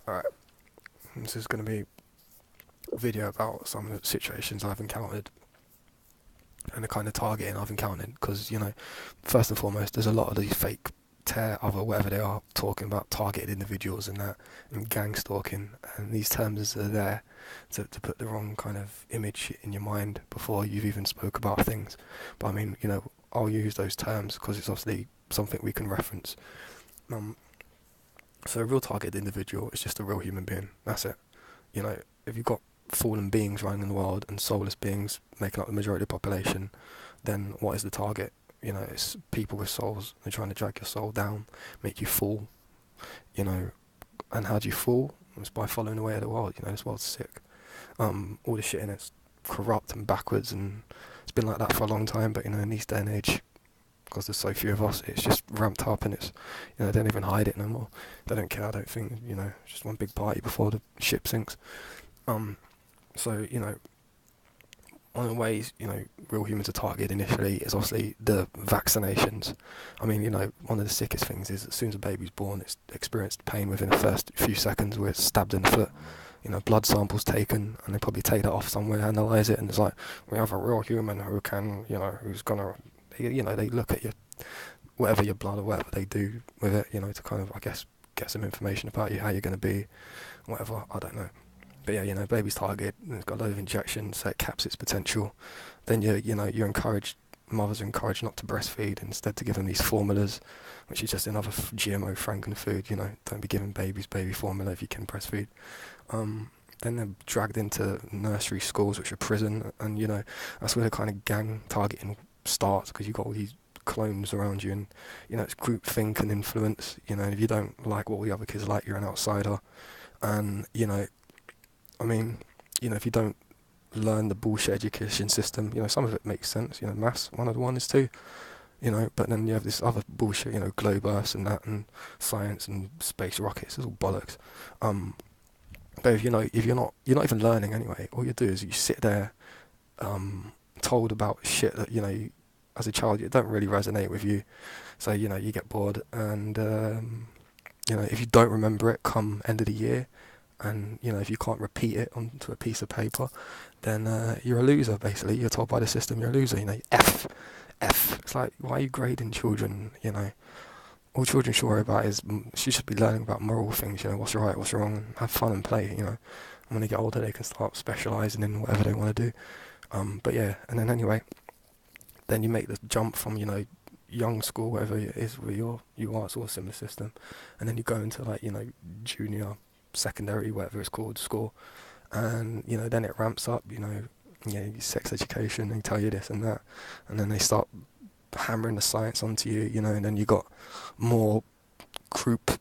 Alright, this is going to be a video about some of the situations I've encountered and the kind of targeting I've encountered. Because, first and foremost, there's a lot of these fake tear, other whatever they are, talking about targeted individuals and that, and gang stalking. And these terms are there to put the wrong kind of image in your mind before you've even spoke about things. But I mean, I'll use those terms because it's obviously something we can reference. Um, so a real targeted individual is just a real human being. That's it. If you've got fallen beings running in the world and soulless beings making up the majority of the population, then what is the target? It's people with souls. They're trying to drag your soul down, make you fall. You know, and how do you fall? It's by following the way of the world. This world's sick. All the shit in it's corrupt and backwards, and it's been like that for a long time. But in this day and age, because there's so few of us, it's just ramped up, and it's they don't even hide it no more. They don't care. I don't think. It's just one big party before the ship sinks. So one of the ways real humans are targeted initially is obviously the vaccinations. I mean, one of the sickest things is as soon as a baby's born, it's experienced pain within the first few seconds where it's stabbed in the foot. Blood samples taken, and they probably take that off somewhere, analyze it, and it's like, we have a real human who can, who's gonna, they look at your whatever your blood or whatever they do with it, to kind of, I guess, get some information about you, how you're gonna be, whatever. I don't know. But yeah, baby's target, it's got a load of injections, so it caps its potential. Then you're encouraged, mothers are encouraged not to breastfeed, instead to give them these formulas, which is just another GMO frankenfood. Don't be giving babies baby formula if you can breastfeed. Then they're dragged into nursery schools, which are prison, and that's where the kind of gang targeting starts, because you've got all these clones around you, and it's group think and influence. If you don't like what all the other kids like, you're an outsider. And I mean, if you don't learn the bullshit education system, some of it makes sense. Maths, one of the ones too. But then you have this other bullshit, globe earths and that, and science and space rockets. It's all bollocks. But if you're not even learning anyway. All you do is you sit there, told about shit that as a child, it don't really resonate with you. So you get bored, and if you don't remember it come end of the year, and if you can't repeat it onto a piece of paper, then you're a loser. Basically, you're told by the system you're a loser. F. It's like, why are you grading children? All children should worry about is she should be learning about moral things. What's right, what's wrong, and have fun and play. And when they get older, they can start specialising in whatever they want to do. But yeah, and then anyway, then you make the jump from young school, whatever it is where you are, it's all a similar system, and then you go into like junior, secondary, whatever it's called, school, and then it ramps up. Sex education, they tell you this and that, and then they start hammering the science onto you, and then you got more group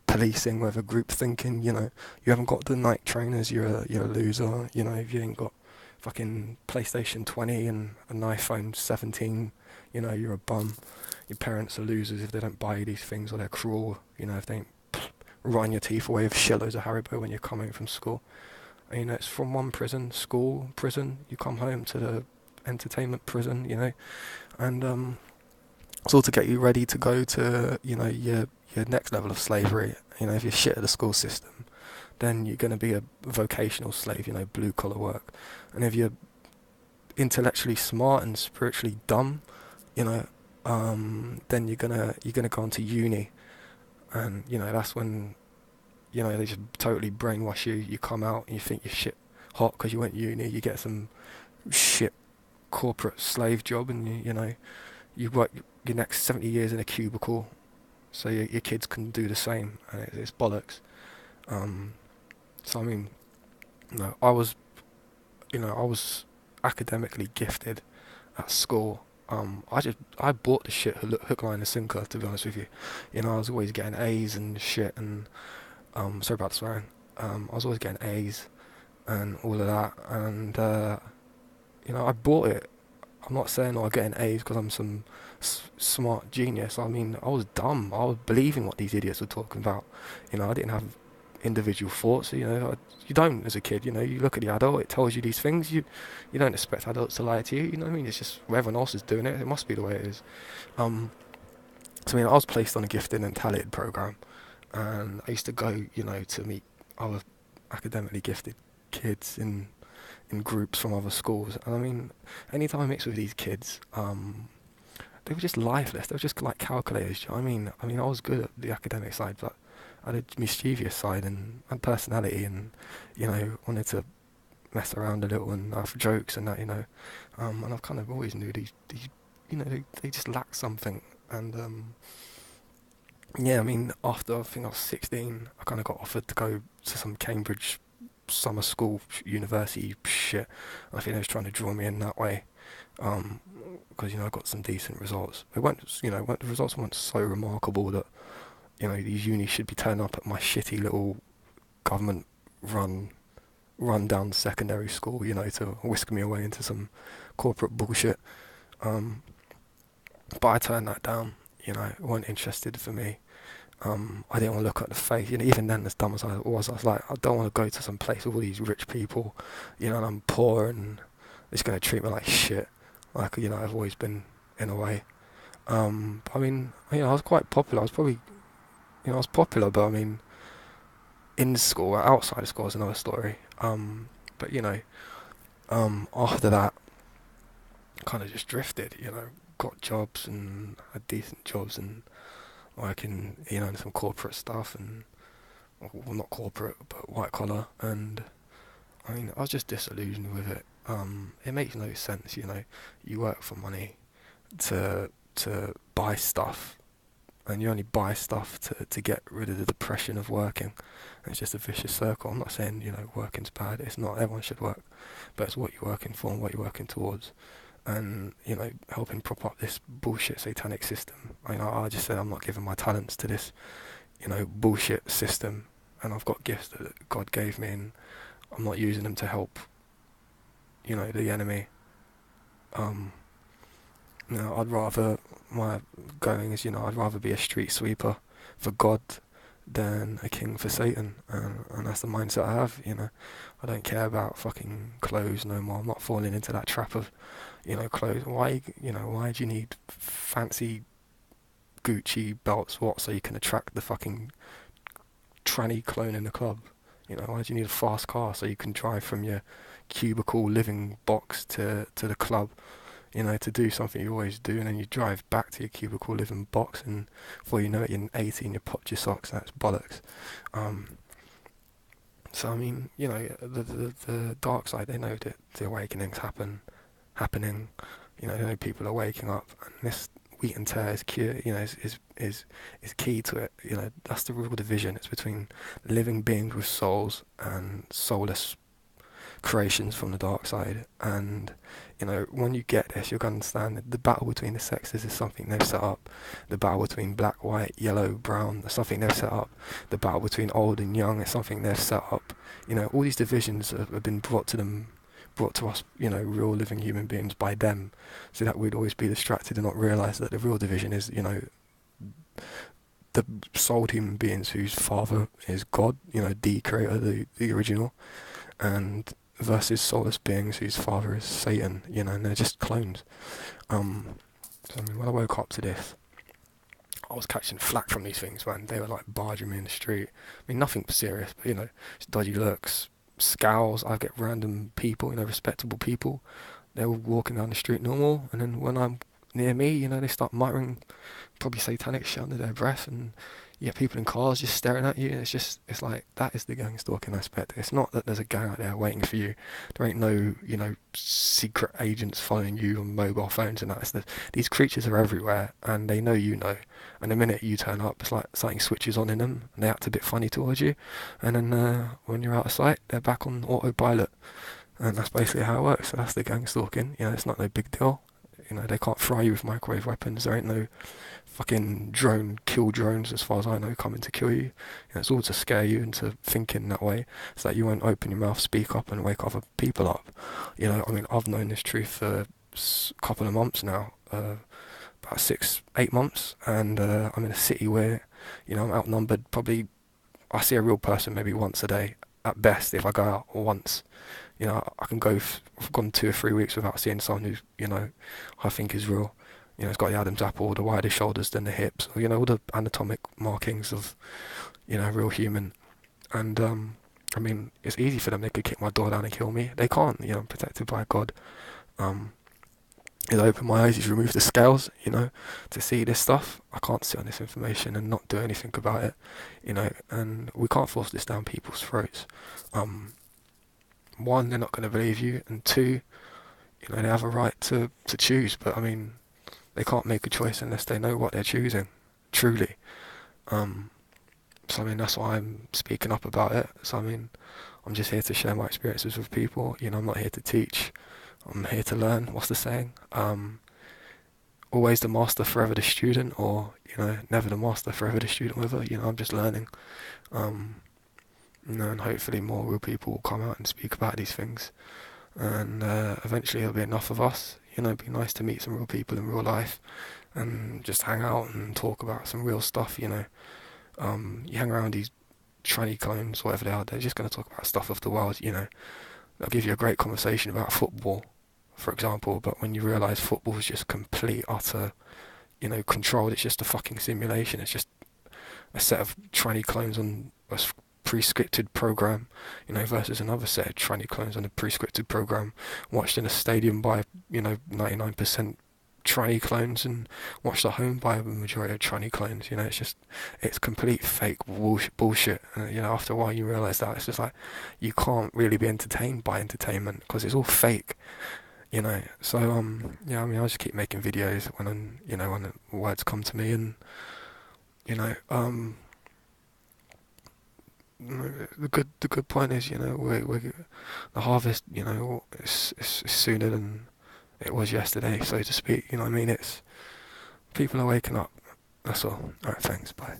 policing, whether group thinking. You haven't got the night trainers, you're a loser. If you ain't got fucking PlayStation 20 and an iPhone 17, you're a bum. Your parents are losers if they don't buy you these things, or they're cruel. If they ain't rotting your teeth away with shitloads of Haribo when you're coming from school. It's from one prison, school, prison, you come home to the entertainment prison, and it's all to get you ready to go to, your next level of slavery. If you're shit at the school system, then you're going to be a vocational slave, blue collar work. And if you're intellectually smart and spiritually dumb, then you're gonna go on to uni, and that's when they just totally brainwash you. You come out and you think you're shit hot because you went uni. You get some shit corporate slave job, and you work your next 70 years in a cubicle, so your kids can do the same, and it's bollocks. So I mean, I was academically gifted at school. I bought the shit hook, line, and sinker. To be honest with you, I was always getting A's and shit, and sorry about the swearing. I was always getting A's and all of that, and I bought it. I'm not saying I was getting A's because I'm some smart genius. I mean, I was dumb. I was believing what these idiots were talking about. I didn't have individual thoughts. You don't as a kid. You look at the adult, it tells you these things. You don't expect adults to lie to you. You know what I mean? It's just everyone else is doing it. It must be the way it is. So I mean, I was placed on a gifted and talented program, and I used to go, to meet other academically gifted kids in groups from other schools. And I mean, anytime I mix with these kids, they were just lifeless. They were just like calculators. Do you know what I mean? I mean, I was good at the academic side, but I had a mischievous side and personality, and wanted to mess around a little and have jokes and that, and I've kind of always knew these they just lack something. And yeah, I mean, after I think I was 16, I kind of got offered to go to some Cambridge summer school university shit. And I think they was trying to draw me in that way, because I got some decent results. It weren't, the results weren't so remarkable that these unis should be turning up at my shitty little government run down secondary school, to whisk me away into some corporate bullshit. But I turned that down. It weren't interested for me. I didn't want to look at the face. Even then, as dumb as I was like, I don't want to go to some place with all these rich people, and I'm poor and it's going to treat me like shit. Like, I've always been in a way. But I mean, I was quite popular. I was probably, I was popular, but I mean, in school, outside of school is another story. But after that, kind of just drifted. Got jobs and had decent jobs and working, in some corporate stuff and, well, not corporate, but white collar. And I mean, I was just disillusioned with it. It makes no sense. You work for money to buy stuff, and you only buy stuff to get rid of the depression of working. And it's just a vicious circle. I'm not saying, working's bad. It's not. Everyone should work. But it's what you're working for and what you're working towards. And, helping prop up this bullshit satanic system. I just said I'm not giving my talents to this, bullshit system. And I've got gifts that God gave me, and I'm not using them to help, the enemy. I'd rather, my going is, I'd rather be a street sweeper for God than a king for Satan, and that's the mindset I have. I don't care about fucking clothes no more. I'm not falling into that trap of, clothes. Why do you need fancy Gucci belts? What, so you can attract the fucking tranny clone in the club? Why do you need a fast car so you can drive from your cubicle living box to the club? To do something you always do, and then you drive back to your cubicle living box, and before you know it, you're 18, you popped your socks. That's bollocks. So I mean, the dark side, they know that the awakening's happening. They know people are waking up, and this wheat and tear is is key to it. That's the real division. It's between living beings with souls and soulless creations from the dark side. And when you get this, you'll understand that the battle between the sexes is something they've set up. The battle between black, white, yellow, brown is something they've set up. The battle between old and young is something they've set up. All these divisions have been brought to us, real living human beings by them, so that we'd always be distracted and not realise that the real division is, the souled human beings whose father is God, the creator, the original, and versus soulless beings whose father is Satan, and they're just clones. So I mean, when I woke up to this, I was catching flack from these things, man. They were like barging me in the street. I mean, nothing serious, but just dodgy looks, scowls. I get random people, respectable people. They're all walking down the street normal, and then when I'm near me, they start muttering probably satanic shit under their breath, and you get people in cars just staring at you. It's like, that is the gang stalking aspect. It's not that there's a gang out there waiting for you. There ain't no, secret agents following you on mobile phones and that. These creatures are everywhere, and they know And the minute you turn up, it's like something switches on in them, and they act a bit funny towards you. And then when you're out of sight, they're back on autopilot. And that's basically how it works. So that's the gang stalking. It's not no big deal. They can't fry you with microwave weapons. There ain't no fucking kill drones, as far as I know, coming to kill you. It's all to scare you into thinking that way, so that you won't open your mouth, speak up, and wake other people up. I mean, I've known this truth for a couple of months now, about 6-8 months, and I'm in a city where, I'm outnumbered. Probably, I see a real person maybe once a day, at best, if I go out once. I can go, I've gone 2 or 3 weeks without seeing someone who, I think is real. It's got the Adam's apple, the wider shoulders than the hips, all the anatomic markings of, real human. And I mean, it's easy for them. They could kick my door down and kill me. They can't. I'm protected by God. Um, He's opened my eyes. He's removed the scales. To see this stuff. I can't sit on this information and not do anything about it. And we can't force this down people's throats. One, they're not going to believe you, and two, they have a right to choose. But I mean, they can't make a choice unless they know what they're choosing. Truly. So I mean, that's why I'm speaking up about it. So I mean, I'm just here to share my experiences with people. I'm not here to teach. I'm here to learn. What's the saying? Always the master, forever the student, or never the master, forever the student. Whether I'm just learning. And hopefully more real people will come out and speak about these things. And eventually there'll be enough of us. It'd be nice to meet some real people in real life, and just hang out and talk about some real stuff. You hang around these tranny clones, whatever they are. They're just going to talk about stuff of the world. They'll give you a great conversation about football, for example, but when you realise football is just complete, utter, controlled, it's just a fucking simulation, it's just a set of tranny clones on a pre-scripted program, versus another set of tranny clones on a pre-scripted program, watched in a stadium by, 99% tranny clones, and watched at home by a majority of tranny clones. It's complete fake bullshit. And after a while you realise that it's just like you can't really be entertained by entertainment because it's all fake. So yeah, I mean, I just keep making videos when when the words come to me, and the good point is, we the harvest, is sooner than it was yesterday, so to speak. I mean, it's people are waking up. That's all. Alright, thanks. Bye.